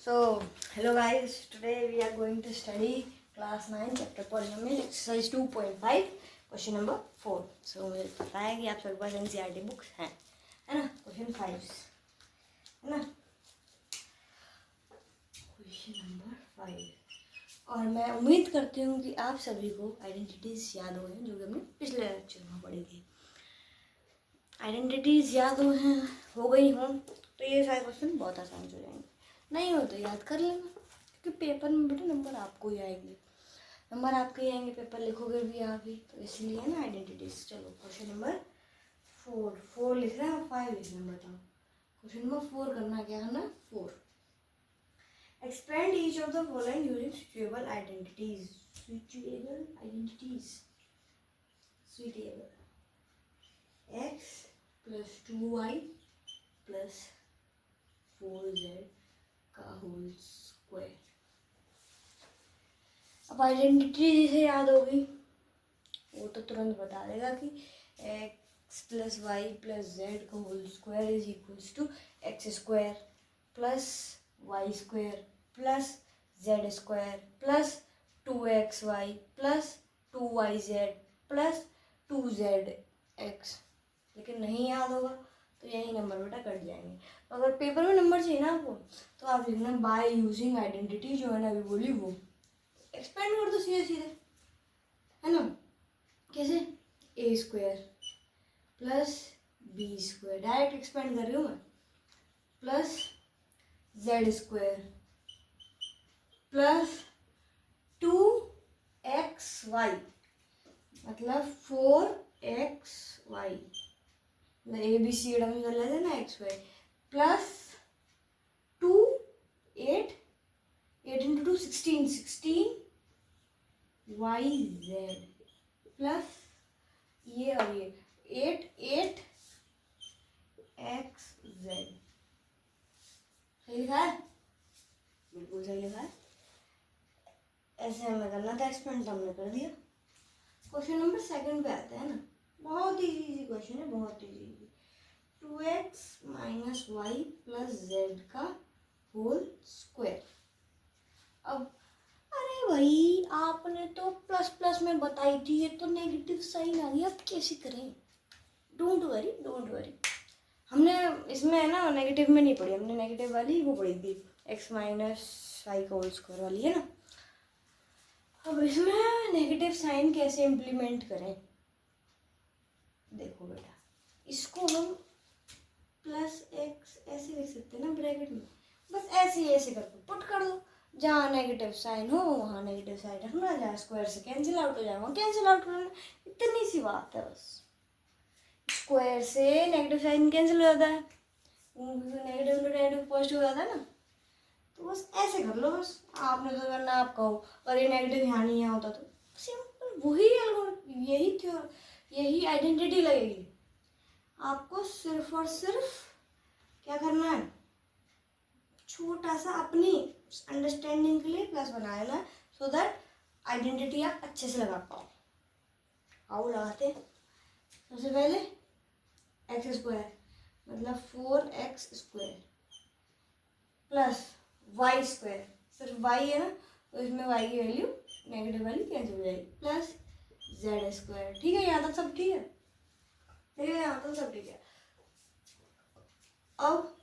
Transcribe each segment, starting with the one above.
So, hello guys, today we are going to study class 9 chapter polynomial exercise 2.5 question number 4. So, मुझे पता है कि आप सबके पास NCERT बुक्स हैं, है ना? क्वेश्चन 5 है ना? क्वेश्चन नंबर 5 और मैं उम्मीद करती हूँ कि आप सभी को आइडेंटिटीज़ याद हो गई जो कि हमने पिछले लेक्चर में पढ़ी थी। आइडेंटिटीज़ याद हो गई हों तो ये सारे क्वेश्चन बहुत आसान हो जाएंगे। नहीं हो तो याद कर लेना, क्योंकि पेपर में बेटा नंबर आपको ही आएंगे, नंबर आपके ही आएंगे, पेपर लिखोगे भी आप ही, तो इसलिए ना आइडेंटिटीज। चलो क्वेश्चन नंबर 4 लिख रहे हैं, 5 लिख रहे हैं, बताओ क्वेश्चन नंबर 4 करना, क्या करना? 4 expand each of the following using suitable identities. x plus 2y plus 4z का होल स्क्वायर। अब आइडेंटिटी जिसे याद होगी वो तो तुरंत बता देगा कि x plus y plus z का whole square is equals to x square plus y square plus z square plus 2xy plus 2yz plus 2zx। लेकिन नहीं याद होगा तो यही नंबर बेटा कट जाएंगे। तो अगर पेपर में नंबर चाहिए ना आपको तो आप लिखना बाय यूजिंग आइडेंटिटी, जो है ना अभी बोली वो एक्सपेंड कर दो सीधे सीधे, है ना? कैसे? A square plus b square, direct expand कर रही हूँ मैं, plus z square plus 2xy मतलब 4xy, ए बी सी डम कर लेते ना x y, plus 8 into 2 16 y z plus ये और ये 8 एक्स जेड। सही लिखा है? बिल्कुल सही लिखा है। ऐसे हमें करना था एक्सपेंड, तो हमने कर दिया। क्वेश्चन नंबर 2 पे आते हैं ना, बहुत इजी क्वेश्चन है, बहुत easy. 2x minus y plus z का होल स्क्वायर। अब अरे भाई आपने तो प्लस प्लस में बताई थी, ये तो नेगेटिव साइन आ गया, अब कैसे करें? डोंट वरी, हमने इसमें है ना नेगेटिव में नहीं पढ़ी, हमने नेगेटिव वाली वो पढ़ी थी, x माइनस वाई का होल स्क्वायर वाली, है ना? अब इसमें नेगेटिव साइन कैसे इम्प्लीमेंट करें? देखो बेटा, इसको हम प्लस एक्स ऐसे लिख सकते हैं ना ब्रैकेट में, बस ऐसे कर पुट कर दो। जहाँ नेगेटिव साइन हो वहाँ नेगेटिव साइन रखना, जहाँ स्क्वायर से कैंसिल आउट हो जाएगा कैंसिल आउट करना, इतनी सी बात है बस। स्क्वायर से नेगेटिव साइन कैंसिल हो जाता है, नेगेटिव इंटू नेगेटिव पॉजिटिव हो जाता है ना, तो बस ऐसे कर लो। बस आपने तो करना आप कहो, और ये नेगेटिव यहाँ नहीं होता तो सिंपल वही यही आइडेंटिटी लगेगी। आपको सिर्फ और सिर्फ क्या करना है, छोटा सा अपनी अंडरस्टैंडिंग के लिए प्लस बनाना है, सो दैट आइडेंटिटी आप अच्छे से लगा पाओ। आओ लगाते हैं। सबसे पहले एक्स स्क्वायर मतलब 4x square plus y square, सिर्फ वाई है ना तो इसमें वाई की वैल्यू नेगेटिव वाली कैंसिल हो जाएगी, प्लस जेड स्क्वायर। ठीक है, यहाँ तक सब ठीक है? यहाँ तक सब ठीक है। अब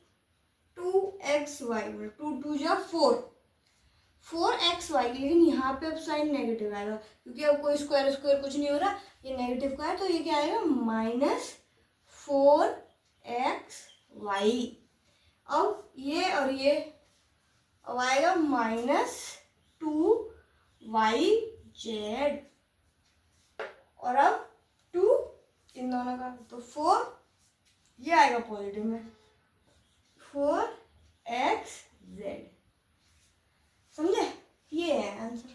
2xy मतलब 2 2 जा 4xy, लेकिन यहाँ पे अब साइन नेगेटिव आएगा क्योंकि अब कोई स्क्वायर कुछ नहीं हो रहा, ये नेगेटिव का है, तो ये क्या आएगा? Minus 4xy। अब ये और ये अब आएगा माइनस 2yz, और अब 2 इन दोनों का, तो 4 ये आएगा पॉजिटिव में, 4xz। समझे? ये है आंसर,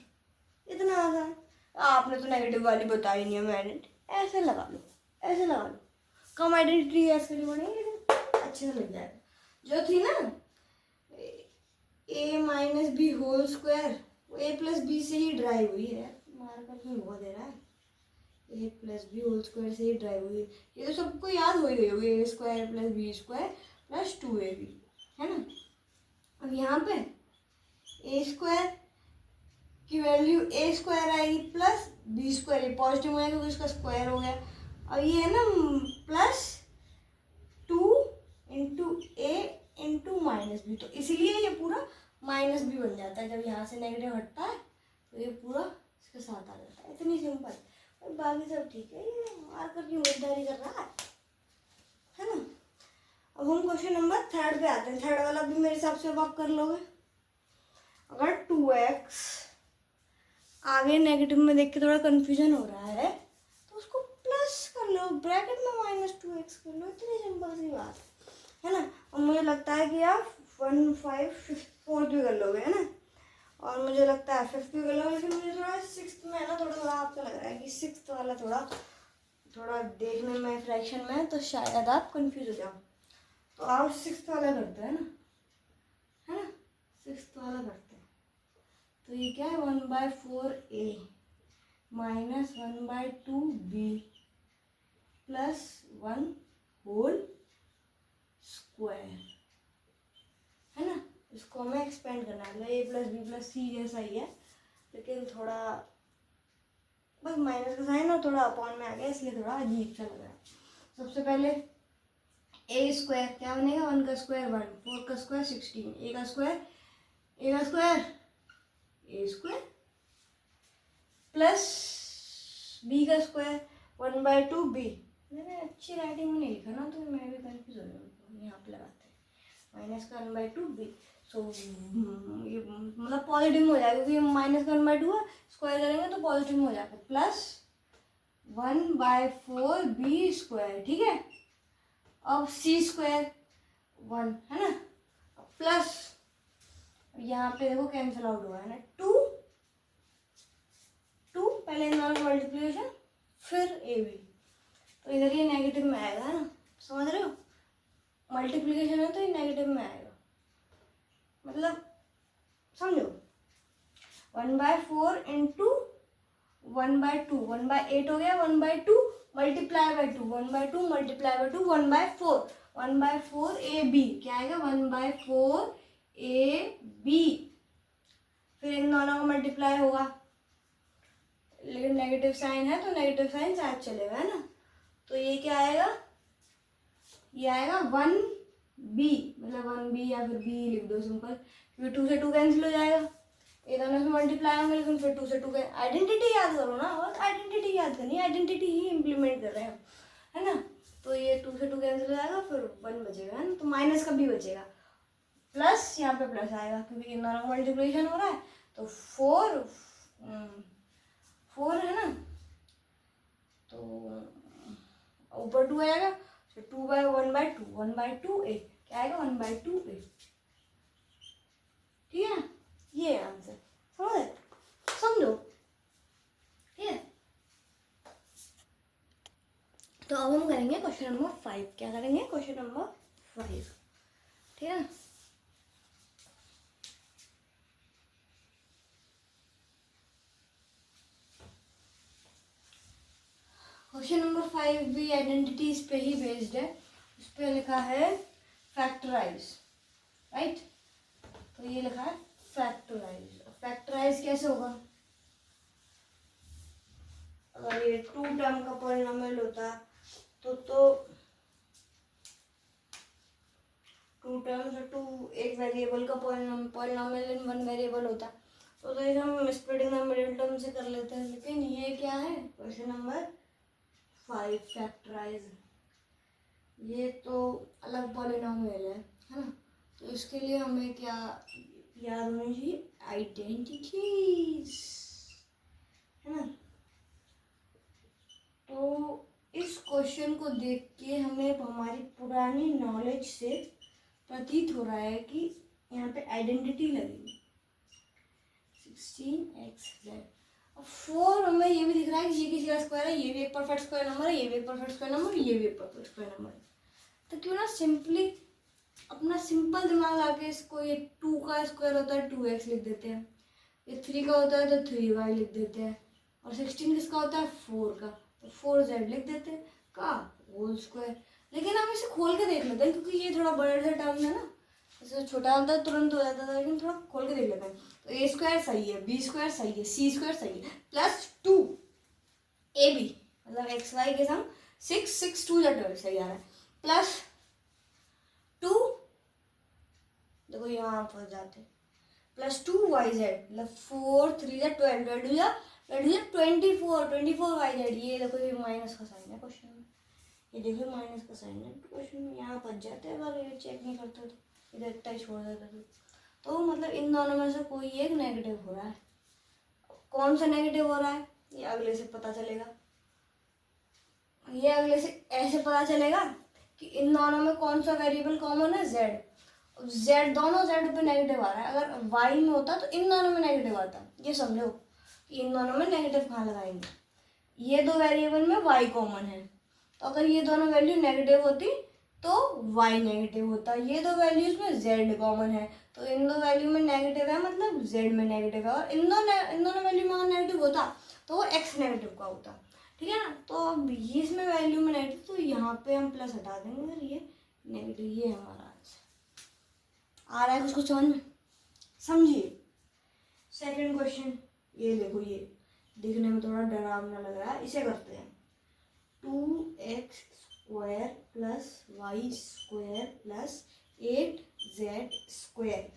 इतना आसान। आपने तो नेगेटिव वाली बताई नहीं है, मैंने ऐसे लगा लो, कम आइडेंटिटी ऐसे नहीं बनेगी लेकिन अच्छे से लग जाएगा। जो थी ना a minus b whole square, वो a प्लस बी से ही ड्राइव हुई है, मार्कर में बहुत दे रहा है, a plus b whole square से ही ड्राइव हुई है। ये तो सबको याद हो ही गई होगी, a square plus b square plus 2ab, है ना? अब यहाँ पे ए स्क्वायर की वैल्यू ए स्क्वायर आएगी प्लस बी स्क्वायर, ये पॉजिटिव आएगा क्योंकि इसका स्क्वायर हो गया। और ये है ना प्लस 2 इंटू ए इंटू माइनस बी, तो इसीलिए ये पूरा माइनस बी बन जाता है। जब यहाँ से नेगेटिव हटता है तो ये पूरा इसके साथ आ जाता है। इतनी सिंपल। और बाकी सब ठीक है, ये मार्कर की उम्मीदवारी कर रहा है ना। अब हम क्वेश्चन नंबर 3 पे आते हैं। 3 वाला भी मेरे हिसाब से अब आप कर लोगे। अगर 2x आगे नेगेटिव में देख के थोड़ा कंफ्यूजन हो रहा है तो उसको प्लस कर लो, ब्रैकेट में -2x कर लो। इतनी सिंपल सी बात है ना। और मुझे लगता है कि आप 1, 5, 4 भी कर लोगे, है ना। और मुझे लगता है 5 भी कर लोगे, लेकिन मुझे थोड़ा 6 में है ना, थोड़ा आपको लग रहा है कि 6 वाला थोड़ा देखने में फ्रैक्शन में है तो शायद आप कंफ्यूज हो जाओ। तो आप 6 वाला करते हैं ना, है ना, 6 वाला करते हैं। तो ये क्या है 1/4a minus 1/2b plus 1 whole square, है ना। इसको हमें एक्सपेंड करना है, a प्लस बी प्लस सी जैसा ही है, लेकिन थोड़ा बस माइनस का साइन और थोड़ा अपॉन में आ गया, इसलिए थोड़ा अजीब सा लग रहा है। सबसे पहले ए स्क्वायर क्या बनेगा, 1 का स्क्वायर 1, 4 का स्क्वायर 16, ए का स्क्वायर ए स्क्वायर प्लस बी का स्क्वायर 1/2 बी। मैंने अच्छी राइटिंग में नहीं लिखा ना, तो मैं भी कंफ्यूज हो जाऊँ। यहाँ पे लगाते हैं माइनस का 1/2 बी। सो ये मतलब पॉजिटिव में हो जाएगा क्योंकि माइनस का 1/2 है, स्क्वायर करेंगे तो पॉजिटिव में हो जाएगा, प्लस 1/4 बी स्क्वायर, ठीक है। अब सी स्क्वायर 1, है ना, प्लस यहाँ पे देखो कैंसिल आउट हुआ है ना, 2 पहले इन दोनों का मल्टीप्लिकेशन फिर ए बी, तो इधर ये नेगेटिव में आएगा, है ना, समझ रहे हो। मल्टीप्लिकेशन है तो ये नेगेटिव में आएगा, मतलब समझो 1/4 इंटू 1/2, 1/8 हो गया, 1/2 multiply by 2, 1/2 multiply by 2, 1/4, 1/4 a b क्या आएगा 1/4 ए बी। फिर इन दोनों का मल्टीप्लाई होगा, लेकिन नेगेटिव साइन है तो नेगेटिव साइन साथ चलेगा, है ना। तो ये क्या आएगा, ये आएगा 1b, मतलब 1b या फिर b लिख दो सिंपल, क्योंकि 2 से 2 कैंसिल हो जाएगा, ये दोनों से मल्टीप्लाई होंगे, लेकिन फिर 2 से 2 के आइडेंटिटी याद करो ना, बस आइडेंटिटी याद करनी है, आइडेंटिटी ही इम्प्लीमेंट कर रहे हैं, है ना। तो ये 2 से 2 कैंसिल हो जाएगा, फिर 1 बचेगा, है ना, तो माइनस का भी बचेगा, प्लस यहाँ पे प्लस आएगा क्योंकि इन दोनों का मल्टीप्लिकेशन हो रहा है, तो 4 है ना, तो ऊपर 2 आएगा, तो 1/2 ए क्या आएगा 1/2 ए, ठीक है ना। ये आंसर समझो, ठीक है। तो अब हम करेंगे क्वेश्चन नंबर 5। क्या करेंगे, क्वेश्चन नंबर 5, ठीक है। क्वेश्चन नंबर 5 भी आइडेंटिटीज पे ही बेस्ड है। उस पर लिखा है फैक्टराइज, राइट। तो ये लिखा है फैक्टराइज। फैक्टराइज कैसे होगा, अगर ये 2 टर्म का पॉलिनोमियल होता तो 2 टर्म्स और 2 एक वेरिएबल का पॉलिनोमियल इन 1 वेरिएबल होता, तो ये हम स्प्लिटिंग द मिडिल टर्म से कर लेते हैं। लेकिन ये क्या है, क्वेश्चन नंबर 5 फैक्टराइज, ये तो अलग पॉलिनोमियल है ना। तो इसके लिए हमें क्या याद होनी चाहिए, आइडेंटिटीज, है ना। तो इस क्वेश्चन को देख के हमें हमारी पुरानी नॉलेज से प्रतीत हो रहा है कि यहाँ पे आइडेंटिटी लगेगी 16x। अब 4 हमें ये भी दिख रहा है कि ये किसी का स्क्वायर है, ये भी एक परफेक्ट स्क्वायर नंबर है, ये भी एक परफेक्ट स्क्वायर नंबर, ये भी एक परफेक्ट स्क्वायर नंबर है। तो क्यों ना सिंपली अपना सिंपल दिमाग आके इसको, ये 2 का स्क्वायर होता है 2x लिख देते हैं, ये 3 का होता है तो 3y लिख देते हैं, और 16 किसका होता है 4 का, तो 4z लिख देते हैं का होल स्क्वायर। लेकिन हम इसे खोल के देख लेते हैं क्योंकि ये थोड़ा बड़ा सा टर्म है ना, जैसे छोटा होता है तुरंत हो जाता था, लेकिन थोड़ा खोल के देख लेते हैं। तो ए स्क्वायर सही है, बी स्क्वायर सही है, सी स्क्वायर सही है, प्लस 2ab मतलब एक्स वाई के सम 6 6 2 12 सही आ रहा है, प्लस 2, देखो यहाँ पर जाते प्लस 2yz मतलब 4 3 12 24 ये देखो ये माइनस का साइन है क्वेश्चन में, ये देखो माइनस का साइन है क्वेश्चन में, यहाँ बच जाते हैं अगर ये चेक नहीं करते तो, इधर इतना ही छोड़ देते तो मतलब इन दोनों में से कोई एक नेगेटिव हो रहा है। कौन सा नेगेटिव हो रहा है ये अगले से पता चलेगा, ये अगले से ऐसे पता चलेगा कि इन दोनों में कौन सा वेरिएबल कॉमन है, z दोनों z पे नेगेटिव आ रहा है। अगर y में होता तो इन दोनों में नेगेटिव आता, ये समझो कि इन दोनों में नेगेटिव कहाँ लगाएंगे, ये दो वेरिएबल में y कॉमन है, तो अगर ये दोनों वैल्यू नेगेटिव होती तो y नेगेटिव होता, ये दो वैल्यूज में z कॉमन है, तो इन दो वैल्यू में नेगेटिव है मतलब z में नेगेटिव है, और इन दोनों वैल्यू में अगर नेगेटिव होता तो वो x नेगेटिव का होता, ठीक है ना। तो अब इसमें वैल्यू में नेगेटिव, तो यहाँ पे हम प्लस हटा देंगे अगर ये नेगेटिव, ये हमारा आंसर आ रहा है। कुछ समझ में, समझिए। सेकंड क्वेश्चन ये देखो, ये देखने में थोड़ा डरावना लग रहा है, इसे करते हैं 2x square plus y square plus 8z square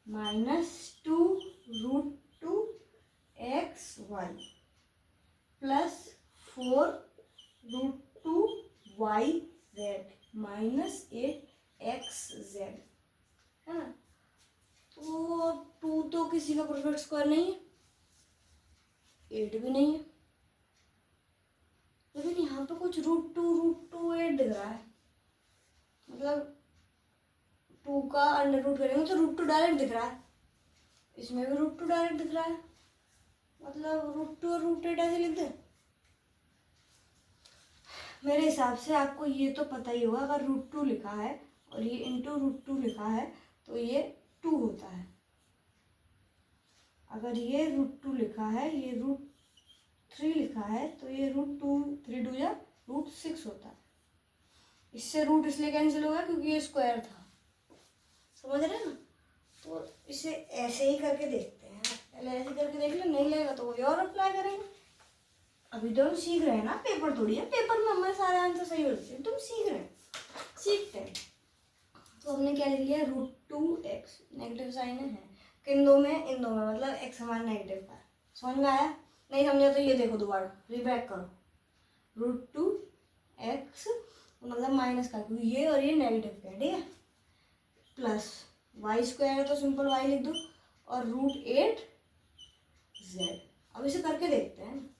minus 2√2xy plus 4√2yz minus 8xz, है ना। तो 2 तो किसी का परफेक्ट स्क्वायर नहीं है, 8 भी नहीं है, लेकिन यहाँ पे कुछ √2 दिख रहा है, मतलब 2 का अंडर रूट करेंगे तो √2 डायरेक्ट दिख रहा है, इसमें भी √2 डायरेक्ट दिख रहा है, मतलब √2 और √8 ऐसे लिख दे। मेरे हिसाब से आपको ये तो पता ही होगा, अगर √2 लिखा है और ये इंटू √2 लिखा है तो ये 2 होता है, अगर ये √2 लिखा है, ये √3 लिखा है तो ये √2 3 2 या √6 होता है। इससे रूट इसलिए कैंसिल होगा क्योंकि ये स्क्वायर था, समझ रहे हैं ना। तो इसे ऐसे ही करके देखते हैं, पहले ऐसे करके देख लो, नहीं लगेगा तो कोई और अप्लाई करेंगे। अभी तो हम सीख रहे हैं ना, पेपर थोड़ी है, पेपर में हमारे सारे आंसर सही होते हैं, तुम सीख रहे हैं, सीखते हैं। तो हमने क्या लिख लिया, √2x नेगेटिव साइन है किन दो में, इन दो में, मतलब x हमारा नेगेटिव का है। समझ में आया, नहीं समझा तो ये देखो दोबारा रिब्रेक करो, √2x मतलब माइनस का, क्योंकि ये और ये नेगेटिव का है, ठीक है, प्लस वाई स्क्वायर है तो सिंपल y लिख दो, और √8z। अब इसे करके देखते हैं,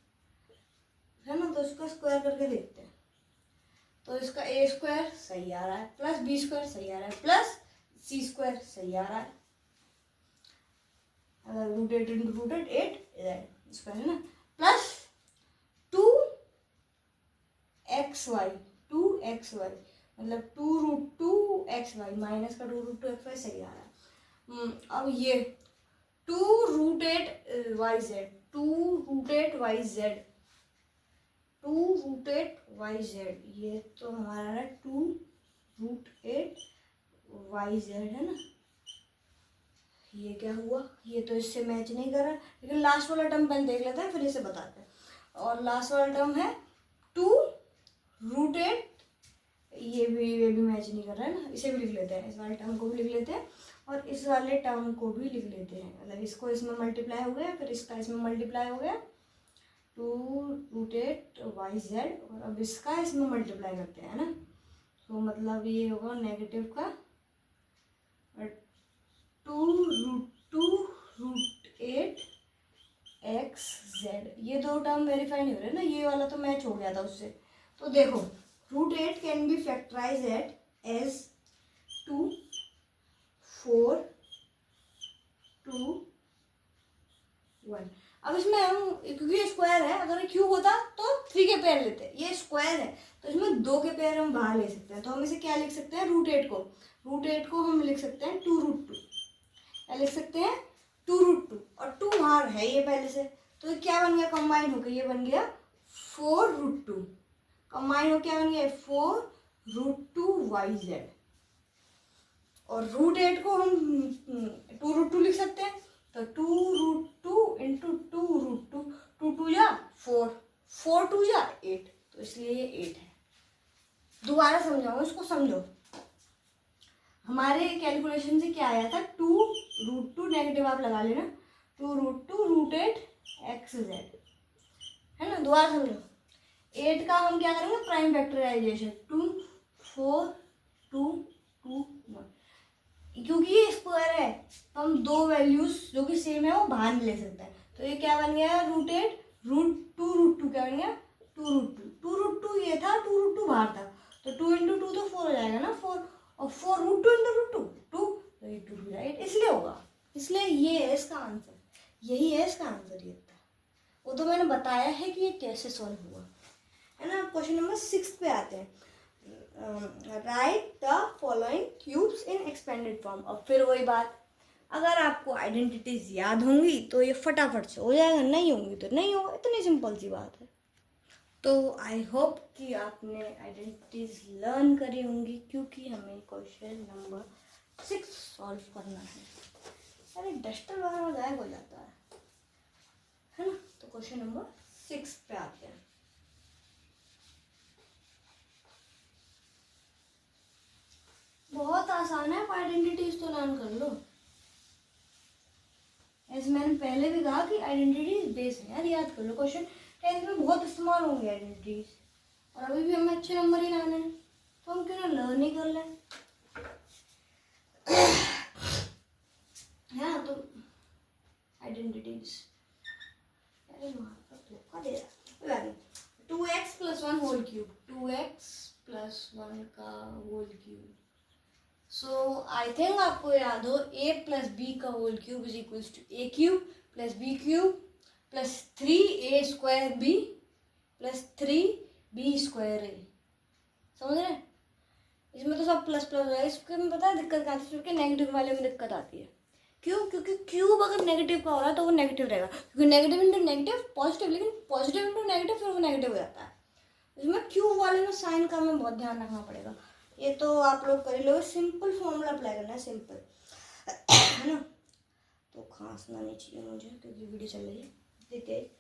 है ना, तो इसका स्क्वायर करके देखते हैं, तो इसका a स्क्वायर सही आ रहा है, प्लस b स्क्वायर सही आ रहा है, प्लस c स्क्वायर सही आ रहा है, अगर √8 इंटू √8 8 स्क्वायर है ना, प्लस 2xy मतलब 2√2xy माइनस का 2√2xy सही आ रहा है। अब ये 2√8yz 2√8yz ये तो हमारा है 2√8yz, है ना। ये क्या हुआ, ये तो इससे मैच नहीं कर रहा, लेकिन लास्ट वाला टर्म पहले देख लेते हैं फिर इसे बताते हैं। और लास्ट वाला टर्म है 2√8, ये भी मैच नहीं कर रहा है ना, इसे भी लिख लेते हैं, इस वाले टर्म को भी लिख लेते हैं और इस वाले टर्म को भी लिख लेते हैं, मतलब इसको इसमें मल्टीप्लाई हो गया, फिर इसका इसमें मल्टीप्लाई हो गया 2√8yz, और अब इसका इसमें मल्टीप्लाई करते हैं ना, तो मतलब ये होगा नेगेटिव का 2√2√8xz। ये दो टर्म वेरीफाई नहीं हो रहे ना, ये वाला तो मैच हो गया था उससे। तो देखो √8 कैन बी फैक्टराइज एज 2 4 2 1। अब इसमें हम, क्योंकि ये स्क्वायर है, अगर ये क्यूब होता तो 3 के पेयर लेते, ये स्क्वायर है तो इसमें 2 के पेयर हम बाहर ले सकते हैं, तो हम इसे क्या लिख सकते हैं, √8 को हम लिख सकते हैं 2√2, क्या लिख सकते हैं 2√2, और 2 बाहर है ये पहले से, तो ये क्या बन गया, कंबाइन होकर ये बन गया 4√2, कंबाइन हो क्या बन गया 4√2yz। और √8 को हम 2√2 लिख सकते हैं, तो 2√2 इंटू 2√2, 2 जा 4, 4 जा 8, तो इसलिए ये 8 है। दोबारा समझाऊँ इसको, समझो। हमारे कैलकुलेशन से क्या आया था, 2√2 नेगेटिव आप लगा लेना, 2√2 √8 XZ, है ना। दोबारा समझो, 8 का हम क्या करेंगे, प्राइम फैक्टराइजेशन, 2 4 2 2 1, क्योंकि ये स्क्वायर है तो हम दो वैल्यूज जो कि सेम है वो बाहर ले सकते हैं। तो ये क्या बन गया, √8 √2 क्या बन गया, 2√2 ये था, 2√2 बाहर था, तो 2 इंटू 2 तो 4 हो जाएगा ना, 4, और 4 √2 इंटू √2 2, तो ये 2 राइट, इसलिए होगा। इसलिए ये है इसका आंसर, यही है इसका आंसर। ये था वो तो मैंने बताया है कि ये कैसे सॉल्व हुआ, है ना। क्वेश्चन नंबर 6 पे आते हैं। Right the following cubes in expanded form. अब फिर वही बात, अगर आपको आइडेंटिटीज याद होंगी तो ये फटाफट से हो जाएगा, नहीं होंगी तो नहीं होगा, इतनी सिंपल सी बात है। तो आई होप कि आपने आइडेंटिटीज लर्न करी होंगी, क्योंकि हमें क्वेश्चन नंबर 6 सॉल्व करना है। अरे डस्टर वगैरह गायब हो जाता है ना। तो क्वेश्चन नंबर 6 पे आते हैं। बहुत आसान है, आइडेंटिटीज तो लर्न कर लो। ऐसे मैंने पहले भी कहा कि आइडेंटिटीज बेस है यार, याद कर लो। क्वेश्चन 10th में बहुत इस्तेमाल होंगे आइडेंटिटीज, और अभी भी हमें अच्छे नंबर ही लाने हैं, तो हम क्यों ना लर्न ही कर लें, है ना। तो आइडेंटिटीज, अरे धोखा दे रहा है, 2x + 1 होल क्यूब, 2x + 1 का whole cube. So I think आपको याद हो, a + b का whole cube is equals to a³ + b³ + 3a² b + 3b² a। समझ रहे हैं, इसमें तो सब प्लस प्लस है। इसके में पता है दिक्कत कहाँ से, क्योंकि नेगेटिव वाले में दिक्कत आती है। क्यों, क्योंकि क्यूब अगर नेगेटिव का हो रहा है तो वो नेगेटिव रहेगा, क्योंकि नेगेटिव इंटू नेगेटिव पॉजिटिव, लेकिन पॉजिटिव इंटू नेगेटिव फिर वो नेगेटिव हो जाता है। इसमें क्यूब वाले में साइन का हमें बहुत ध्यान रखना पड़ेगा। ये तो आप लोग कर लो, सिंपल फॉर्मूला अप्लाई करना है, सिंपल, है ना। तो खांसना नहीं चाहिए मुझे, क्योंकि वीडियो चल रही है, देखिए,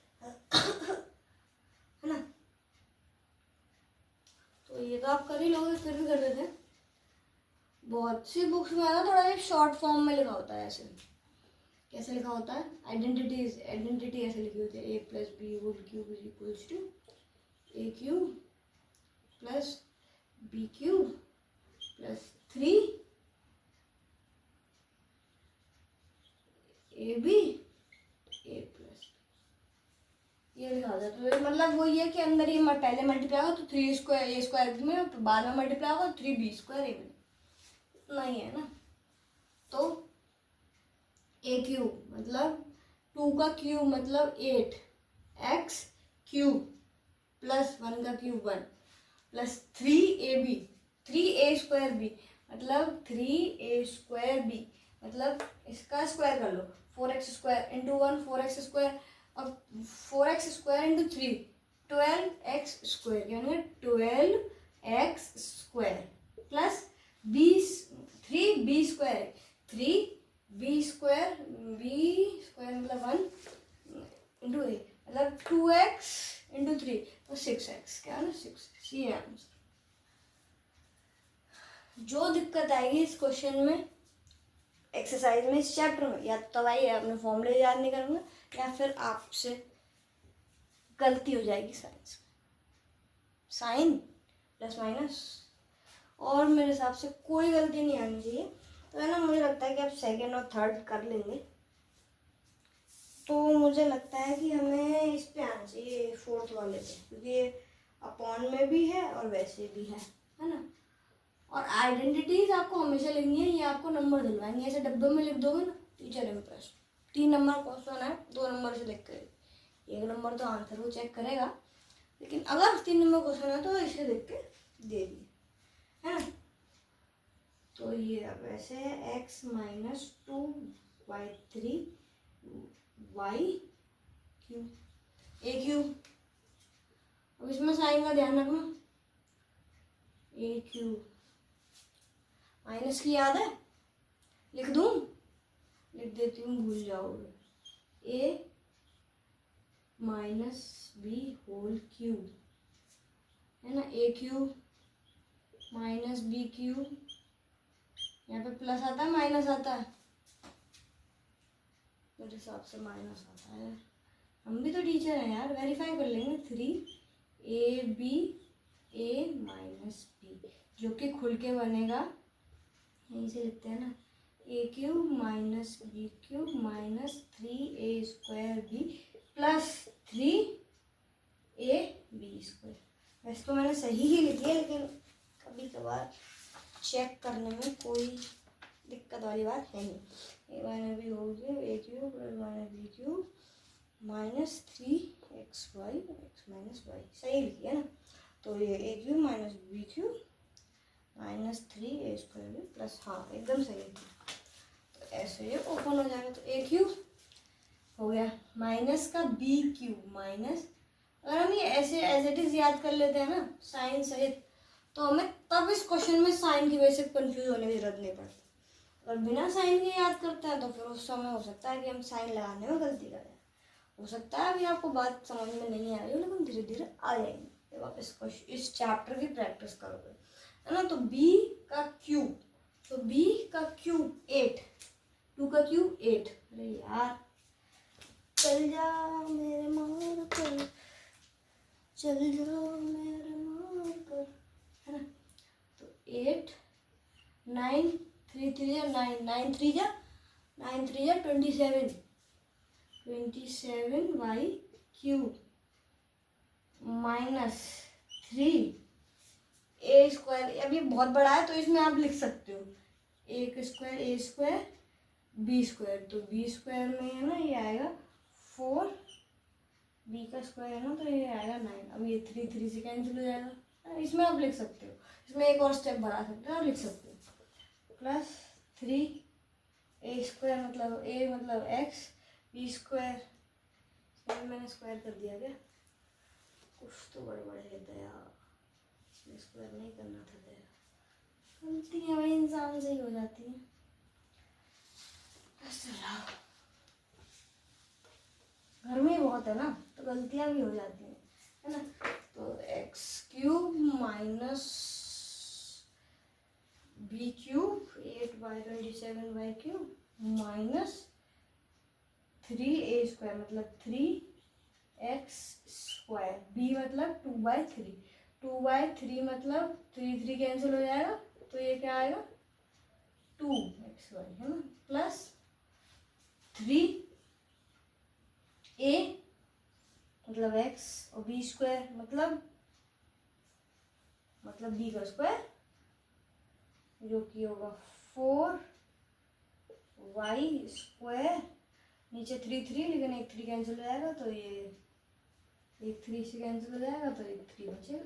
है ना। तो ये तो आप कर ही लोगे, फिर भी कर देते हैं। बहुत सी बुक्स में ना थोड़ा ये शॉर्ट फॉर्म में लिखा होता है, ऐसे कैसे लिखा होता है, आइडेंटिटी ऐसे लिखी होती है, a + b whole cube is equals to a³ + b³ + 3ab a+, ये लिखा होता है। तो मतलब वो ये कि अंदर ही पहले मल्टीप्लाई होगा तो 3² में, बाद में मल्टीप्लाई होगा तो 3b² a में, नहीं है ना। तो a³ मतलब 2 का क्यूब मतलब 8, x³ + 1 का क्यूब 1 + 3ab 3a² b मतलब 3a² b, मतलब इसका स्क्वायर कर लो, 4x² इंटू 1 4x², और 4x² इंटू 3 12x², यानी 12x² प्लस 3b² 3b² मतलब 1 इंटू a मतलब 2x इंटू 3 तो 6x, क्या है ना 6x, ये आंसर। जो दिक्कत आएगी इस क्वेश्चन में, एक्सरसाइज में, इस चैप्टर में, या तो भाई अपने फॉर्मूले याद नहीं करूँगा, या फिर आपसे गलती हो जाएगी साइंस में, साइन प्लस माइनस, और मेरे हिसाब से कोई गलती नहीं आनी चाहिए। तो है ना, मुझे लगता है कि आप सेकंड और थर्ड कर लेंगे, तो मुझे लगता है कि हमें इस पे आना चाहिए, फोर्थ वाले पे, क्योंकि अपॉन में भी है और वैसे भी है ना। और आइडेंटिटीज आपको हमेशा लिखनी है, ये आपको नंबर दिलवाएंगे, ऐसे डब्बे में लिख दोगे ना, टीचर इम्प्रेस। 3 नंबर क्वेश्चन है, 2 नंबर से लिख कर, 1 नंबर तो आंसर वो चेक करेगा, लेकिन अगर 3 नंबर क्वेश्चन है तो इसे लिख के दे दिए, है ना। तो ये अब ऐसे है, x - 2y3 y³ a³। अब इसमें साइन का ध्यान रखना, a³ माइनस की याद है, लिख दूँ, लिख देती हूँ, भूल जाओगे। ए माइनस बी होल क्यूब है ना, a cube minus b cube, यहाँ पे प्लस आता है माइनस आता है, मेरे हिसाब से माइनस आता है, हम भी तो टीचर हैं यार, वेरीफाई कर लेंगे। 3ab ए माइनस बी, जो कि खुल के बनेगा, यहीं से लिखते हैं ना, a cube minus b cube minus 3a² b plus 3ab²। वैसे तो मैंने सही ही लिखी है, लेकिन कभी कभार चेक करने में कोई दिक्कत वाली बात है नहीं। ए माइनस बी हो गया, a cube plus minus b cube minus 3xy x minus y, सही लिखी है ना। तो ये a cube minus b cube minus 3a² b plus, हाँ एकदम सही है। तो ऐसे ये ओपन हो जाएगा, तो ए क्यूब हो गया माइनस का बी क्यूब माइनस, अगर हम ये ऐसे एज इट इज याद कर लेते हैं ना साइन सहित, तो हमें तब इस क्वेश्चन में साइन की वजह से कंफ्यूज होने की जरूरत नहीं पड़ती। अगर बिना साइन के याद करते हैं तो फिर उस समय हो सकता है कि हम साइन लगाने में गलती करें। हो सकता है अभी आपको बात समझ में नहीं आ रही हो, लेकिन धीरे धीरे आ जाएंगी जब आप इस चैप्टर की प्रैक्टिस करोगे, है ना। तो b का क्यूब, तो b का क्यूब 8, 2 का क्यूब 8, अरे यार चल जा मेरे मार कर, चल जा मेरे मार कर, है ना। तो 8 9 3 3 9 9 3 जा 9 3 जा 27 y क्यूब माइनस 3a²। अब ये बहुत बड़ा है तो इसमें आप लिख सकते हो a² b², तो b² में है ना ये आएगा 4, b का स्क्वायर है ना तो ये आएगा 9। अब ये 3 3 से कैंसिल हो जाएगा, इसमें आप लिख सकते हो, इसमें एक और स्टेप बढ़ा सकते हो, आप लिख सकते हो प्लस 3a² मतलब a मतलब x, b², मैंने स्क्वायर कर दिया क्या, कुछ तो गड़बड़ है दया, स्क्वायर नहीं करना था दया, गलतियाँ भाई इंसान से ही हो जाती हैं। घर में ही बहुत है ना, तो गलतियाँ भी हो जाती हैं, है ना। तो x³ minus b cube 8/27y³ minus 3a² मतलब 3x², b मतलब 2/3, 2/3 मतलब 3 3 कैंसिल हो जाएगा, तो ये क्या आएगा 2xy, है ना, प्लस 3a मतलब x और b² मतलब b का स्क्वायर, जो कि होगा 4y², नीचे 3 3, लेकिन एक 3 कैंसिल हो जाएगा, तो ये एक 3 से कैंसिल हो जाएगा, तो एक 3 बचेगा।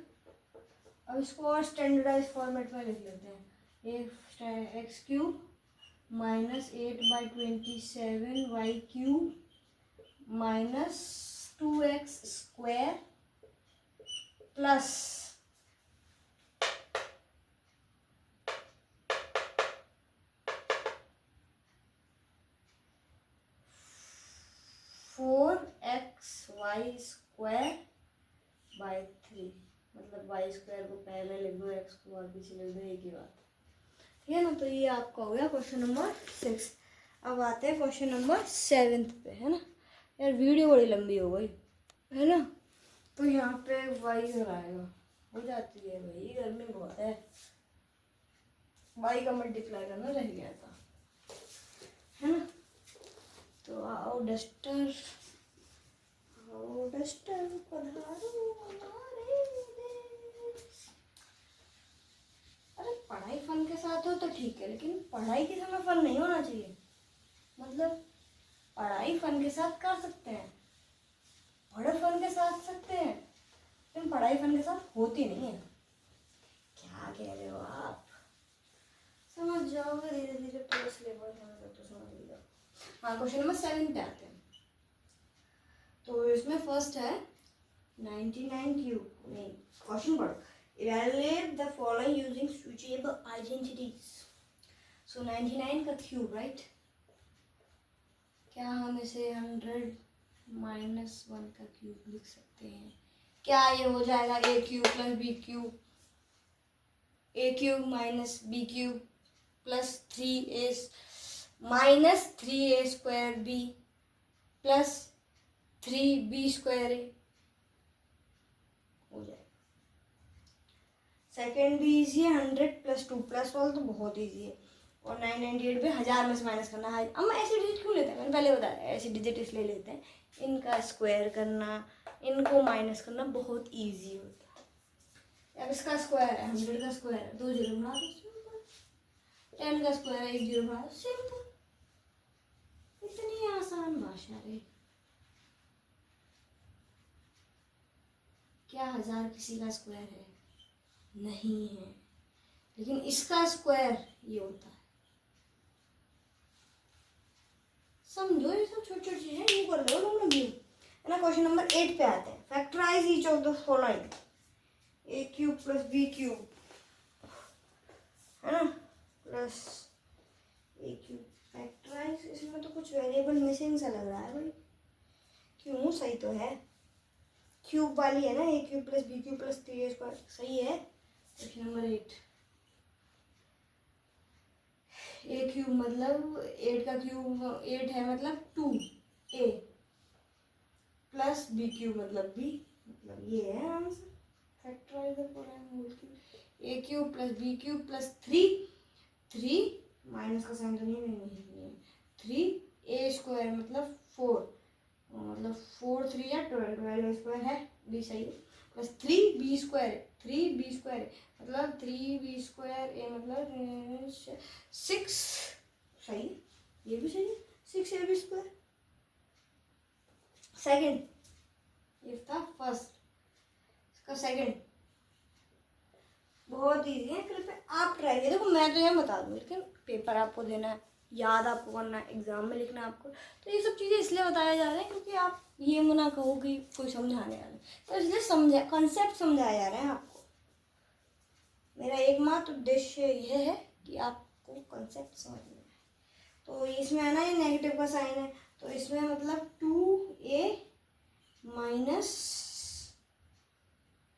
अब इसको और स्टैंडर्डाइज फॉर्मेट में लिख लेते हैं, x³ minus 8/27y³ minus 2x² plus 4xy²/3, मतलब y² को पहले लिख दो, x को बाद पीछे लिख दो, एक ही बात, ठीक है ना। तो ये आपका हो गया क्वेश्चन नंबर 6। अब आते हैं क्वेश्चन नंबर 7 पे, है ना। यार वीडियो बड़ी लंबी हो गई, है ना। तो यहाँ पे y और आएगा, हो जाती है भाई, गर्मी बहुत है, y का मल्टीप्लाई करना रह गया था, है ना। तो आओ डस्टर पधारो हमारे देश। अरे पढ़ाई फन के साथ हो तो ठीक है, लेकिन पढ़ाई के समय फन नहीं होना चाहिए। मतलब पढ़ाई फन के साथ कर सकते हैं, पढ़ फन के साथ सकते हैं, लेकिन पढ़ाई फन के साथ होती नहीं है। क्या कह रहे हो आप, समझ जाओगे धीरे धीरे, पूरा सिलेबस तो समझ लीजिए। हाँ, क्वेश्चन नंबर 7 पे आते हैं। तो इसमें फर्स्ट है 99 क्यूब, नहीं क्वेश्चन पढ़ो, evaluate the following using suitable identities. So 99 का क्यूब, राइट? क्या हम इसे 100 माइनस 1 का क्यूब लिख सकते हैं? क्या ये हो जाएगा a cube plus b cube, a cube minus b cube plus 3a minus 3a square b plus 3b square a हो जाएगा। सेकेंड भी इजी है, 100 प्लस 2 प्लस वाला तो बहुत इजी है। और 998 पे 1000 में से माइनस करना है। अब ऐसे डिजिट क्यों लेते हैं, मैंने पहले बताया, ऐसे डिजिट इसलिए लेते हैं, इनका स्क्वायर करना, इनको माइनस करना बहुत इजी होता है। अब इसका स्क्वायर है, 100 का स्क्वायर है, 2 जीरो बढ़ा दो, 10 का स्क्वायर है, 1 जीरो बढ़ा दो, सिंपल। इतनी आसान भाषा है। क्या 1000 किसी का स्क्वायर है? नहीं है, लेकिन इसका स्क्वायर ये होता है। समझो, ये सब छोटी छोटी चीजें यू कर लो तुम लोग भी, है ना। क्वेश्चन नंबर 8 पे आते हैं। Factorise each of the following, a cube plus b cube, है ना, प्लस ए क्यूब। फैक्टराइज, इसमें तो कुछ वेरिएबल मिसिंग सा लग रहा है भाई। क्यों, सही तो है, क्यूब वाली है ना, a cube plus b cube plus 3a square, सही है। क्वेश्चन नंबर 8, ए क्यूब मतलब 8 का क्यूब 8 है, मतलब 2a प्लस बी क्यूब मतलब b, मतलब ये है answer. Factorise a cube plus b cube plus 3 minus का साइन तो नहीं, 3a स्क्वायर मतलब 4, मतलब 4 3 या 12 स्क्वायर है, बी सही है, plus 3b square, 3b square मतलब 3b स्क्वायर, ए मतलब 6, सही है, ये भी सही है, 6ab स्क्वायर। सेकेंड, ये था फर्स्ट, इसका सेकेंड बहुत इजी है, कृपया आप ट्राई करिए। देखो मैं तो यह बता दूँ, लेकिन पेपर आपको देना है, याद आपको करना है, एग्जाम में लिखना है आपको, तो ये सब चीज़ें इसलिए बताया जा रहा है क्योंकि आप ये मना कहो कि कोई समझाने वाला है, तो इसलिए समझा, कंसेप्ट समझाया जा रहे हैं आपको। मेरा एकमात्र उद्देश्य यह है कि आपको कंसेप्ट समझ में आए। तो इसमें है ना, ये नेगेटिव का साइन है, तो इसमें मतलब 2a माइनस,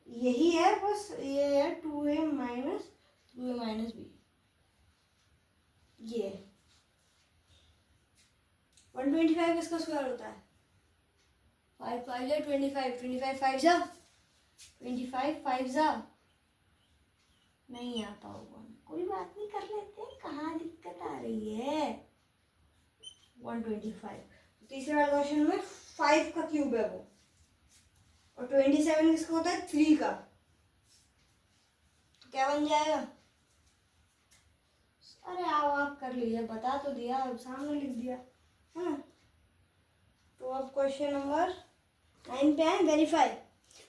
यही है बस, ये है 2a minus 2a minus B, ये 125 इसका स्क्वायर होता है, 5 5 जा 25, 25 5 जा 25, 5 जा नहीं आता होगा, कोई बात नहीं, कर लेते हैं, कहाँ दिक्कत आ रही है। 125, तीसरे वाले क्वेश्चन में 5 का क्यूब है वो, और 27 किसका होता है, 3 का, तो क्या बन जाएगा? अरे आओ आप कर लीजिए, बता तो दिया, सामने लिख दिया, है ना। तो अब क्वेश्चन नंबर 9 पे आए, वेरीफाई।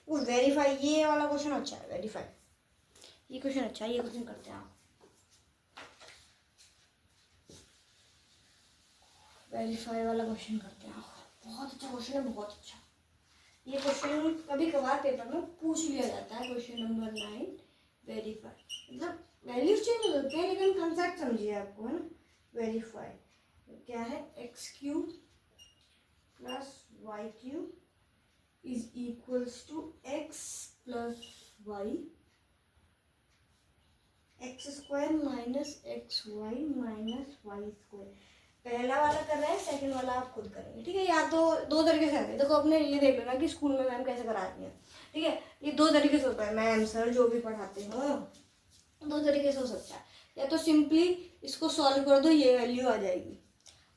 वो वेरीफाई, ये वाला क्वेश्चन अच्छा है, वेरीफाई, ये क्वेश्चन अच्छा है, ये क्वेश्चन करते हैं आप। वेरीफाई वाला क्वेश्चन करते हैं आप, बहुत अच्छा क्वेश्चन है, बहुत अच्छा। ये क्वेश्चन कभी कभार पेपर में पूछ लिया जाता है। क्वेश्चन नंबर 9, वेरीफाई, मतलब वैल्यूज चेंज हो सकते हैं, लेकिन कंसेप्ट समझिए आपको, है ना। वेरीफाई क्या है, x cube plus y cube is equals to x plus y, x square minus x y minus y square. पहला वाला कर रहे हैं, सेकंड वाला आप खुद करेंगे, ठीक है। या तो दो तरीके से आते, देखो अपने ये देख लेना कि स्कूल में मैम कैसे कराती हैं, ठीक है। ये दो तरीके से होता है, मैम सर जो भी पढ़ाते हो, दो तरीके से हो सकता है। या तो सिंपली इसको सॉल्व कर दो, ये वैल्यू आ जाएगी,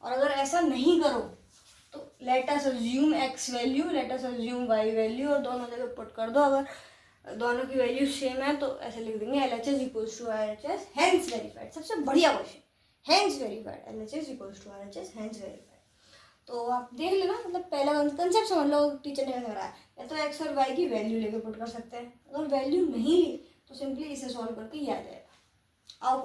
और अगर ऐसा नहीं करो तो let us assume x value, let us assume y value, और दोनों जगह पुट कर दो। अगर दोनों की वैल्यू सेम है तो ऐसे लिख देंगे LHS equals to RHS, hence verified. सबसे बढ़िया question, hence verified, LHS equals to RHS, hence verified. तो आप देख लेना, मतलब पहला कंसेप्ट समझ लो, टीचर ने कैसे कराया। या तो एक्स और वाई की वैल्यू लेके पुट कर सकते हैं, अगर वैल्यू नहीं ली तो सिंपली इसे सॉल्व करके ये आ जाएगा। आओ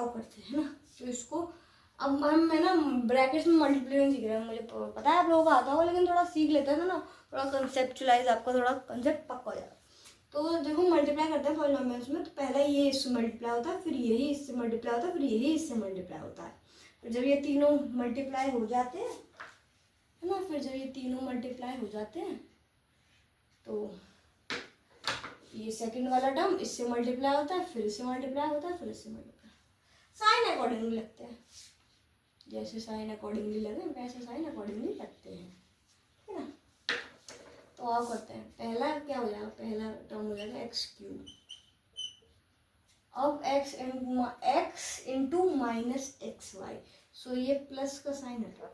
करते हैं ना। तो इसको अब मैं ना ब्रैकेट्स में मल्टीप्लिकेशन सीख रहा हूँ, मुझे पता है आप लोगों को आता होगा, लेकिन थोड़ा सीख लेते हैं ना, थोड़ा कंसेप्चुलाइज, आपका थोड़ा कंसेप्ट पक्का हो जाएगा। तो देखो मल्टीप्लाई करते हैं पॉलिनोमियल्स में, तो पहला ये इससे मल्टीप्लाई होता है, फिर यही इससे मल्टीप्लाई होता है, फिर यही इससे मल्टीप्लाई होता है। फिर जब ये तीनों मल्टीप्लाई हो जाते हैं, है ना, फिर जब ये तीनों मल्टीप्लाई हो जाते हैं तो ये सेकंड वाला टर्म इससे मल्टीप्लाई होता है, फिर इससे मल्टीप्लाई होता है, फिर इससे मल्टीप्लाई, साइन अकॉर्डिंगली लगते हैं। जैसे साइन अकॉर्डिंगली लगे वैसे साइन अकॉर्डिंगली लगते हैं, है ना। तो आप करते हैं, पहला क्या हो जाएगा, पहला टर्म हो जाएगा एक्स क्यूब। अब x into minus x y, so ये प्लस का साइन हटा,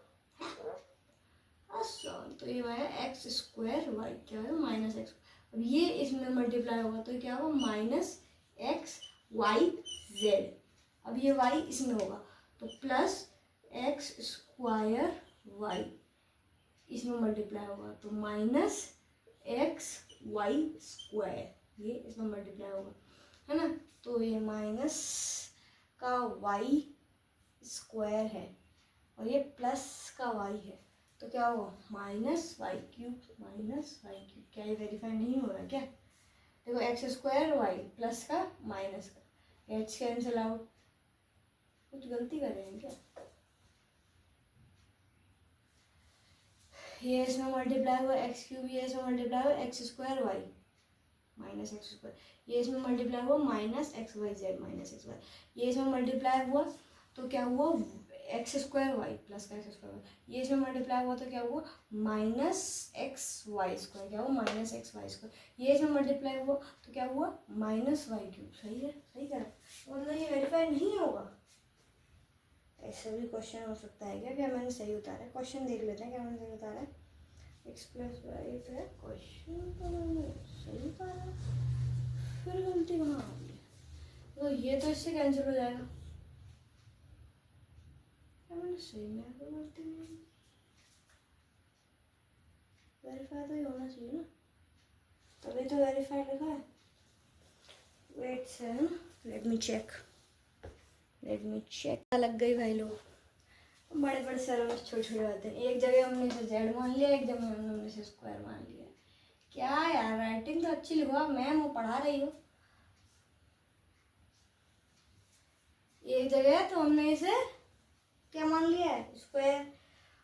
तो ये आया एक्स स्क्वायर वाई, क्या होगा माइनस एक्स। अब ये इसमें मल्टीप्लाई होगा तो क्या होगा माइनस एक्स वाई जेड। अब ये वाई इसमें होगा तो प्लस एक्स स्क्वायर वाई, इसमें मल्टीप्लाई होगा तो माइनस एक्स वाई स्क्वायर, ये इसमें मल्टीप्लाई होगा, है ना। तो ये माइनस का वाई स्क्वायर है और ये प्लस का वाई है, तो क्या होगा minus y cube, minus y cube. क्या ये वेरीफाई नहीं हो रहा क्या? देखो एक्स स्क्वायर वाई प्लस का माइनस का, एच कैंसिल आउट, कुछ गलती कर रहे हैं क्या? ये इसमें मल्टीप्लाई हुआ एक्स क्यूब, ये इसमें मल्टीप्लाई हुआ x square y minus x square, ये इसमें मल्टीप्लाई हुआ minus x y z minus x y, ये इसमें मल्टीप्लाई हुआ तो क्या हुआ एक्स स्क्वायर वाई प्लस का एक्स स्क्वायर वाई, ये इसमें मल्टीप्लाई हुआ तो क्या हुआ माइनस एक्स वाई स्क्वायर, क्या हुआ माइनस एक्स वाई स्क्वायर, ये इसमें मल्टीप्लाई हुआ तो क्या हुआ माइनस वाई क्यूब। सही है, सही करा, मतलब ये वेरीफाई नहीं होगा। ऐसा भी क्वेश्चन हो सकता है क्या मैंने सही उतारा है? क्वेश्चन देख लेते हैं क्या मैंने सही उतारा है। एक्स प्लस वाई पे क्वेश्चन तो मैंने सही उतारा, फिर गलती कहाँ आ गई? तो ये तो इससे कैंसिल हो जाएगा, मैंने सही में कोई गलती नहीं, वेरीफाई तो ही होना चाहिए ना, तभी तो वेरीफाई लिखा है। वेट से है ना, लेट मी चेक लग गई भाई लोग, बड़े बड़े सर में छोटे छोटे बातें, एक जगह हमने इसे जेड मान लिया, एक जगह हमने इसे स्क्वायर मान लिया। क्या यार राइटिंग तो अच्छी लिखो, मैम वो पढ़ा रही हो, एक जगह तो हमने इसे क्या मान लिया है स्क्वायर,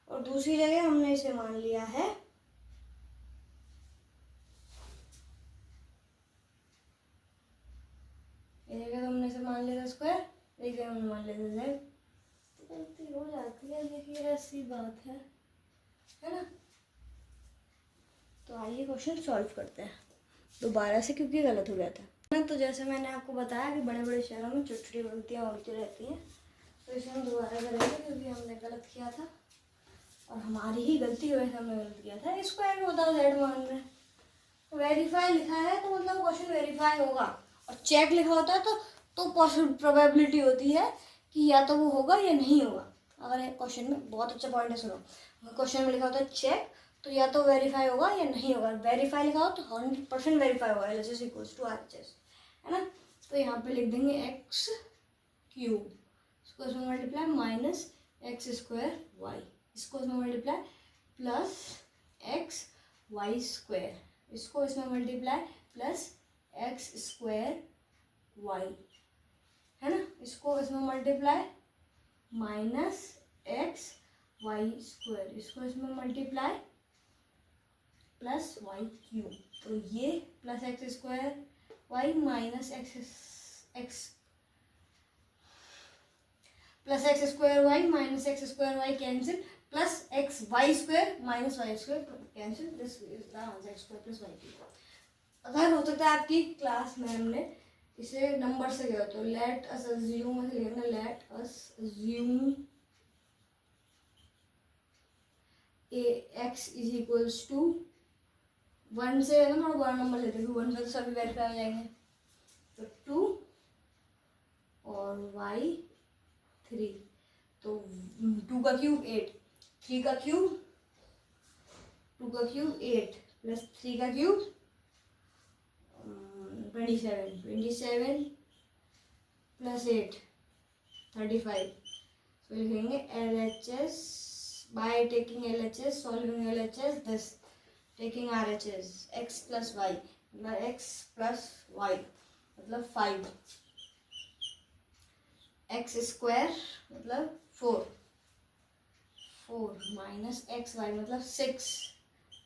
और दूसरी जगह हमने इसे मान लिया है एक जगह तो हमने इसे मान लिया था स्क्वायर, एक जगह हमने मान लिया था जेड, गलती हो जाती है, देखिए ऐसी बात है ना। तो आइए क्वेश्चन सॉल्व करते हैं दोबारा से, क्योंकि गलत हो गया था। तो जैसे मैंने आपको बताया कि बड़े बड़े शहरों में छोटी छोटी गलतियाँ होती रहती हैं, तो इसे हम दोबारा करेंगे क्योंकि हमने गलत किया था और हमारी ही गलती की वजह से हमने गलत किया था। स्क्वायर में होता जेड मान में वेरीफाई लिखा है तो मतलब क्वेश्चन वेरीफाई होगा, और चेक लिखा होता है तो प्रोबेबिलिटी होती है कि या तो वो होगा या नहीं होगा। अगर एक क्वेश्चन में बहुत अच्छा पॉइंट है, सुनो, क्वेश्चन में लिखा होता है चेक, तो या तो वेरीफाई होगा या नहीं होगा। वेरीफाई लिखा हो तो 100% वेरीफाई होगा, LHS इक्वल्स टू RHS, है ना। तो यहाँ पे लिख देंगे एक्स क्यूब, इसको इसमें multiply minus x square y, इसको इसमें multiply plus x y square, इसको इसमें multiply plus x square y, है ना। इसको इसमें multiply minus x y square, इसको इसमें मल्टीप्लाई प्लस वाई क्यूब, तो ये plus x square y minus x plus x square y minus x square y cancel, plus x y square minus y square cancel, this is the answer x square plus y cube. अगर हो सकता है आपकी class में हमने इसे number से गया तो लेट अस अज्यूम ऐसे लिखना, let us assume x is equals to 1 से है ना, थोड़ा बड़ा नंबर लेते हैं, 1 से तो सभी वेरीफाई हो जाएंगे, तो 2 और y 3, तो 2 का क्यूब 8, 3 का क्यूब 2 का क्यूब 8 प्लस 3 का क्यूब 27 प्लस 8 35, तो लिखेंगे LHS by taking LHS solving LHS this taking RHS x plus y मतलब एक्स प्लस वाई मतलब 5, एक्स स्क्वायर मतलब 4 माइनस एक्स वाई मतलब 6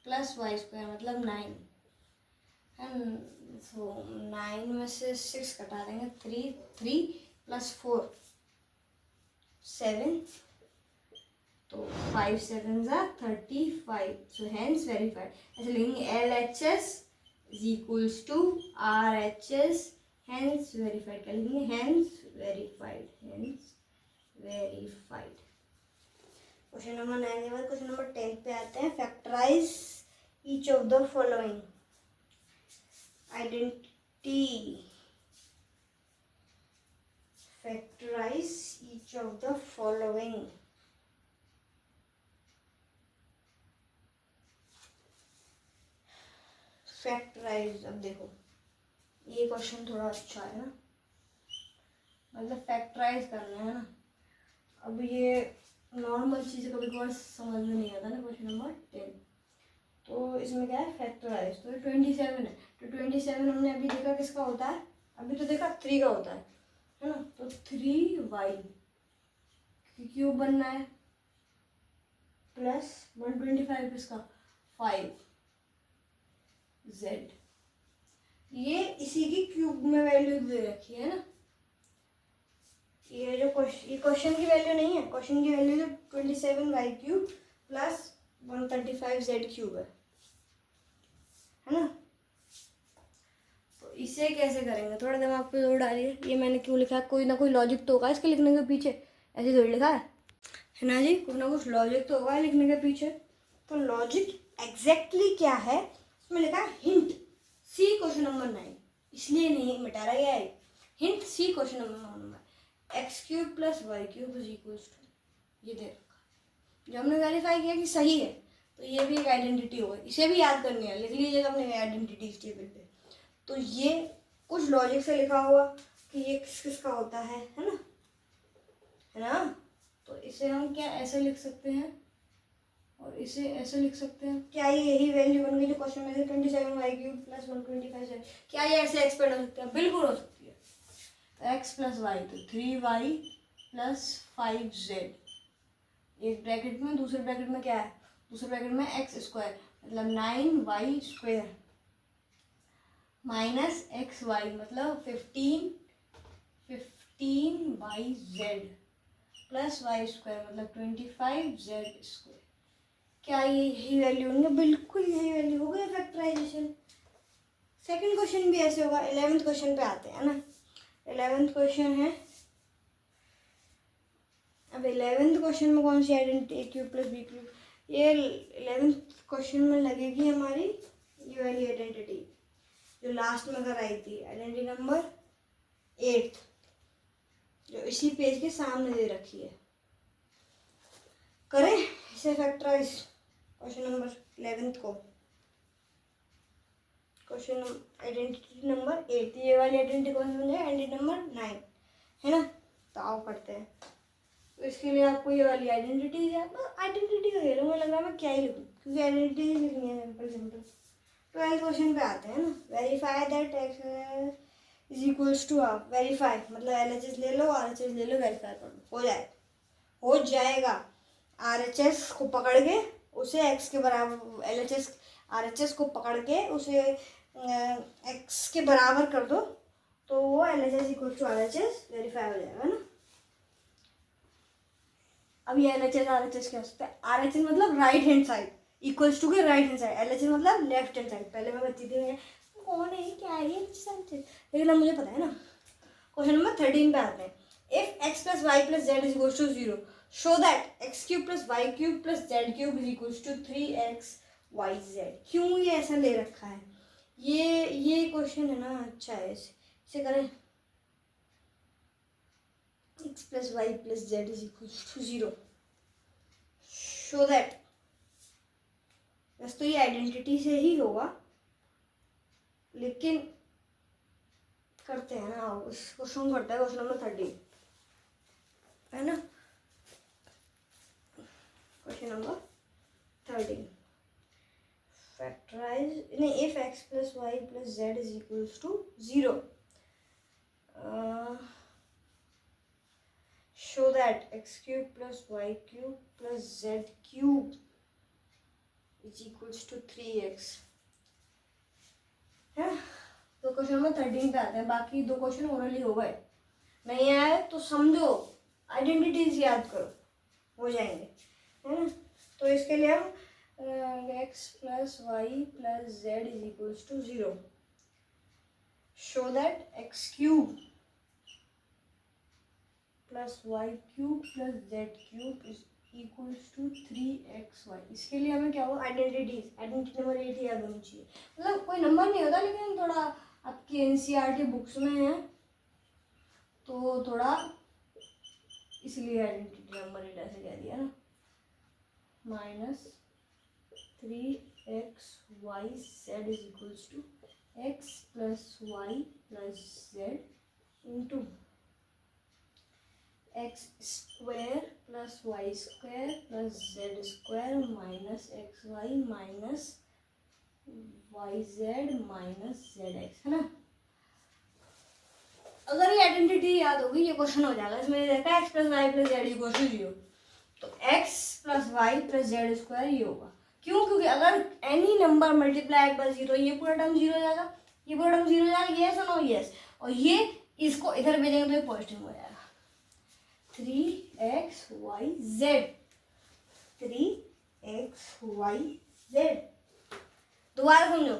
प्लस वाई स्क्वायर मतलब 9 एंड सो 9 में से 6 कटा देंगे 3 प्लस 4 7, तो 5 7 ज़ा 35, सो हेंस वेरीफाइड। ऐसे लिखेंगे LHS is equals to RHS, hence verified. क्या लिखेंगे? Hence verified, hence verified. Question number 9 के बाद क्वेश्चन नंबर 10 पे आते हैं। Factorise each of the following identity, factorize each of the following factorize। अब देखो ये क्वेश्चन थोड़ा अच्छा है ना, मतलब फैक्टराइज करना है ना। अब ये नॉर्मल चीज़ कभी कभार समझ में नहीं आता ना। क्वेश्चन नंबर 10 तो इसमें क्या है? फैक्टराइज। तो 27 है, तो 27 हमने अभी देखा किसका होता है? अभी तो देखा 3 का होता है ना। तो 3y क्यूब बनना है प्लस 125 इसका 5z, ये इसी की क्यूब में वैल्यू दे रखी है ना। ये जो क्वेश्चन की वैल्यू नहीं है, क्वेश्चन की वैल्यू तो 27y cube plus 135z cube है ना। तो इसे कैसे करेंगे? थोड़ा दिमाग पे जोर डालिए। ये मैंने क्यों लिखा है? कोई ना कोई लॉजिक तो होगा इसके लिखने के पीछे, ऐसे थोड़ी लिखा है ना जी। कुछ ना कुछ लॉजिक तो होगा लिखने के पीछे। तो लॉजिक एग्जैक्टली क्या है? इसमें लिखा है हिंट सी क्वेश्चन नंबर 9, इसलिए नहीं मिटाया गया है। Hint see question number x cube plus y cube is equals to, ये दे रखा। जब हमने वेरीफाई किया कि सही है तो ये भी एक आइडेंटिटी होगा, इसे भी याद करनी है, लिख लीजिएगा अपने आइडेंटिटी टेबल पे। तो ये कुछ लॉजिक से लिखा हुआ कि ये किस किस का होता है ना, है ना। तो इसे हम क्या ऐसे लिख सकते हैं और इसे ऐसे लिख सकते हैं। क्या ये यही वैल्यू बन गई जो क्वेश्चन में 27y क्यूब प्लस 125z? क्या ये ऐसे एक्सपेंड हो सकता है? बिल्कुल हो सकती है। तो x प्लस वाई तो 3y प्लस 5z, एक ब्रैकेट में, दूसरे ब्रैकेट में क्या है? दूसरे ब्रैकेट में एक्स स्क्वायर मतलब 9y square minus x Y मतलब 15y z plus y square मतलब 25z स्क्वायर। क्या ये यही वैल्यू होंगे? बिल्कुल यही वैल्यू होगा फैक्टराइजेशन। सेकंड क्वेश्चन भी ऐसे होगा। 11th क्वेश्चन पे आते हैं ना। 11th क्वेश्चन है, अब 11th क्वेश्चन में कौन सी आइडेंटिटी? ए क्यूब प्लस बी क्यूब। ये 11th क्वेश्चन में लगेगी हमारी ये वाली आइडेंटिटी जो लास्ट में कराई थी, आइडेंटिटी नंबर 8 जो इसी पेज के सामने दे रखी है। करें इसे फैक्टराइज क्वेश्चन नंबर 11th को। क्वेश्चन आइडेंटिटी नंबर 8, ये वाली आइडेंटिटी कौन सी बन जाए? आइडेंटिटी नंबर 9 है ना। तो आओ करते हैं। तो इसके लिए आपको ये वाली आइडेंटिटी है, आइडेंटिटी का खेलो, मुझे लग रहा है मैं क्या ही लिखूँ क्योंकि आइडेंटिटी लिखनी है सिंपल सिंपल। 12th क्वेश्चन पे आते हैं ना। Verify that x is equals to half. Verify मतलब LHS ले लो, RHS ले लो, वेरीफाई कर लो, हो जाएगा। RHS को पकड़ के उसे x के बराबर, LHS RHS को पकड़ के उसे x के बराबर कर दो तो वो LHS equal to RHS verify हो जाएगा ना। अब ये LHS RHS क्या हो सकता है? RHS मतलब right hand side equals to के राइट हैंड साइड, LHS मतलब लेफ्ट हैंड साइड। पहले मैं बच्ची थी, कौन है क्या है लेकिन अब मुझे पता है ना। क्वेश्चन नंबर 13 पे आते हैं। If x plus y plus z is equals to 0 show that x cube plus y cube plus z cube is equals to 3xyz। क्यों ये ऐसा ले रखा है? ये क्वेश्चन है ना, अच्छा है, इसे करें। x plus y plus z is equals to 0 show that, बस तो ये आइडेंटिटी से ही होगा लेकिन करते हैं ना, उस क्वेश्चन करते हैं। क्वेश्चन नंबर 13 है ना। Question number 13 factorize if x plus y plus z is equals to 0, show that x cube plus y cube plus z cube is equals to 3x है। तो क्वेश्चन नंबर 13 पे आते हैं, बाकी दो क्वेश्चन ओरली हो गए, नहीं आए तो समझो आइडेंटिटीज याद करो, हो जाएंगे, है ना। तो इसके लिए हम x plus y plus z is equals to 0, show that x cube plus y cube plus z cube is equals to 3xy। इसके लिए हमें क्या होगा, आइडेंटिटी नंबर 8 याद होनी चाहिए। मतलब कोई नंबर नहीं होता, लेकिन थोड़ा आपकी एनसीईआरटी बुक्स में है तो थोड़ा इसलिए आइडेंटिटी नंबर 8 ऐसे कह दिया ना। -3xy z is equals to x plus y plus z into x square plus y square plus z square minus x y minus y z minus z x, है ना। अगर ये आइडेंटिटी याद होगी ये क्वेश्चन हो जाएगा। इसमें देखा x plus y plus z equal to 0, तो x plus y plus z square ये होगा। क्यों? क्योंकि अगर एनी नंबर मल्टीप्लाई बाय 0 ये पूरा टर्म 0 हो जाएगा, ये पूरा टर्म 0 हो जाएगा, यस और नो यस, और ये इसको इधर भेजेंगे तो ये पॉजिटिव हो जाएगा। 3xyz 3xyz। दोबारा समझो,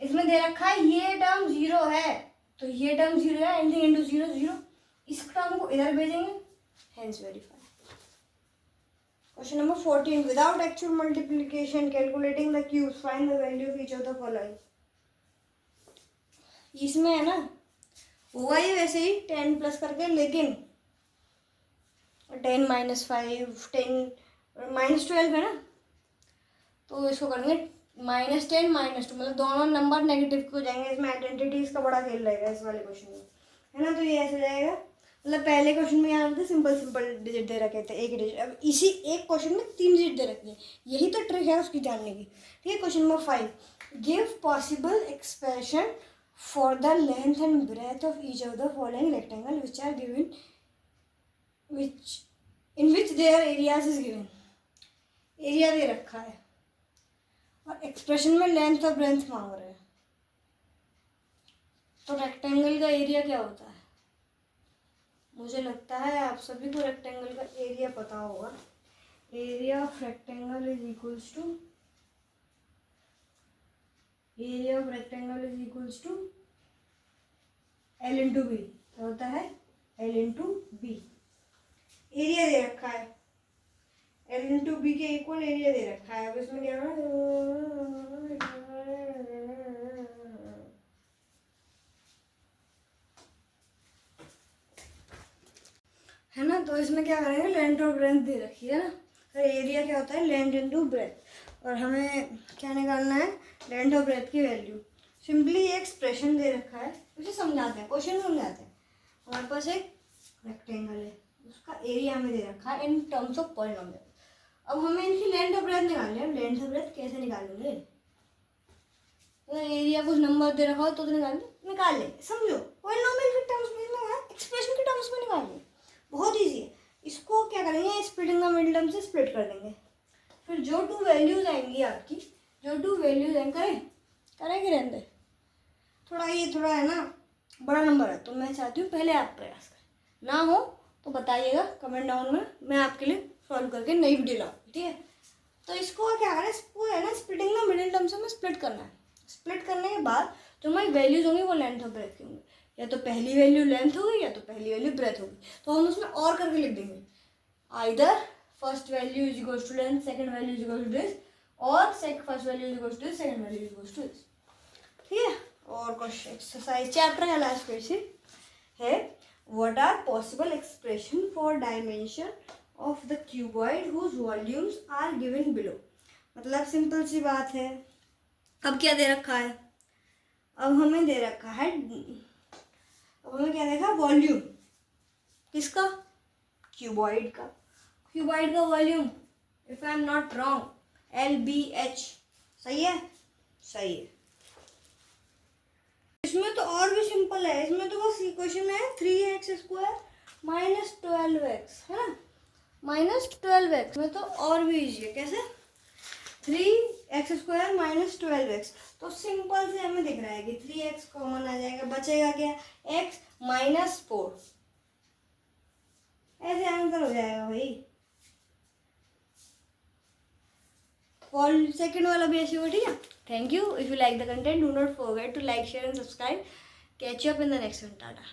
इसमें दे रखा है ये टर्म 0 है तो ये टर्म 0 है, एनीथिंग इनटू 0 0, इस टर्म को इधर भेजेंगे, hence verify. Question number 14, without actual multiplication calculating the cubes find the value of each of the following. इसमें है ना, होगा ये वैसे ही 10 प्लस करके, लेकिन 10 -5 10 -12 है ना, तो इसको करेंगे -10 -2, मतलब दोनों नंबर नेगेटिव हो जाएंगे। इसमें आइडेंटिटीज का बड़ा खेल रहेगा इस वाले क्वेश्चन में, है ना। तो ये ऐसे जाएगा, मतलब पहले क्वेश्चन में यहाँ पे सिंपल डिजिट दे रखे थे, एक डिजिट, अब इसी एक क्वेश्चन में 3 डिजिट दे रखी है। यही तो ट्रिक है उसकी जानने की, ठीक है। Question number 5, give possible expression for the length and breadth of each of the following rectangle which are given in which their areas is given। Area दे रखा है और एक्सप्रेशन में लेंथ और ब्रेथ मांग रहे हैं, तो रेक्टेंगल का एरिया क्या होता है? मुझे लगता है आप सभी को रेक्टेंगल का एरिया पता होगा। Area of rectangle is equals to L into b. क्या होता है? L into b. एरिया दे रखा है, L इंटू बी के इक्वल एरिया दे रखा है। अब इसमें क्या है ना, तो इसमें क्या करेंगे, लेंथ और ब्रेथ दे रखी है ना, तो एरिया क्या होता है, लेंथ इंटू ब्रेथ, और हमें क्या निकालना है, लेंथ और ब्रेथ की वैल्यू। सिंपली ये एक्सप्रेशन दे रखा है, उसे समझाते हैं, क्वेश्चन समझाते हैं। हमारे पास एक रेक्टेंगल है, उसका एरिया हमें दे रखा है इन टर्म्स ऑफ पॉलिनोमियल। अब हमें इनकी लेंथ और ब्रेथ निकालनी है। लेंथ और ब्रेथ कैसे निकालेंगे? तो एरिया कुछ नंबर दे रखा हो तो निकाल ले, समझो, पॉलिनोमियल के टर्म्स में, एक्सप्रेशन के टर्म्स में निकाल ले, बहुत ईजी है। इसको क्या करेंगे, स्प्लिटिंग द मिडिल टर्म से स्प्लिट कर देंगे, फिर जो 2 वैल्यूज आएंगी आपकी, जो 2 वैल्यूज आएंगे, करेंगे रहने, थोड़ा ये थोड़ा है ना बड़ा नंबर है, तो मैं चाहती हूँ पहले आप प्रयास करें, ना हो तो बताइएगा कमेंट डाउन में, मैं आपके लिए सॉल्व करके नई वीडियो लाऊंगी, ठीक है। तो इसको क्या करें, इसको है ना स्प्लिटिंग द मिडिल टर्म से हमें स्प्लिट करना है। स्प्लिट करने के बाद जो हमारी वैल्यूज होंगी वो लेंथ और ब्रेथ की होंगी, या तो पहली वैल्यू लेंथ होगी या तो पहली वैल्यू ब्रेथ होगी। तो हम उसमें और करके लिख देंगे, either first value is equal to length, second value is equal to this, और first value is equal to this, second value is equal to this, ठीक है। और क्वेश्चन एक्सरसाइज चैप्टर का लास्ट क्वेश्चन है, what are possible expression for dimension of the cuboid whose volumes are given below. मतलब simple सी बात है, अब क्या दे रखा है, अब हमें दे रखा है, अब हमें क्या देखा, वॉल्यूम किसका, क्यूबॉइड का। क्यूबॉइड का volume, if I am not wrong, LBH, सही है, सही है। इसमें तो और भी सिंपल है, इसमें तो बस इक्वेशन में है 3x² माइनस 12x, है ना, माइनस 12x में तो और भी इजी है। कैसे? 3x² माइनस 12x, तो सिंपल से हमें दिख रहा है कि 3x कॉमन आ जाएगा, बचेगा क्या, x माइनस 4, ऐसे आंसर हो जाएगा भाई। और सेकंड वाला भी ऐसे हो, ठीक है। Thank you. If you like the content, do not forget to like, share and subscribe. Catch you up in the next one. Tata.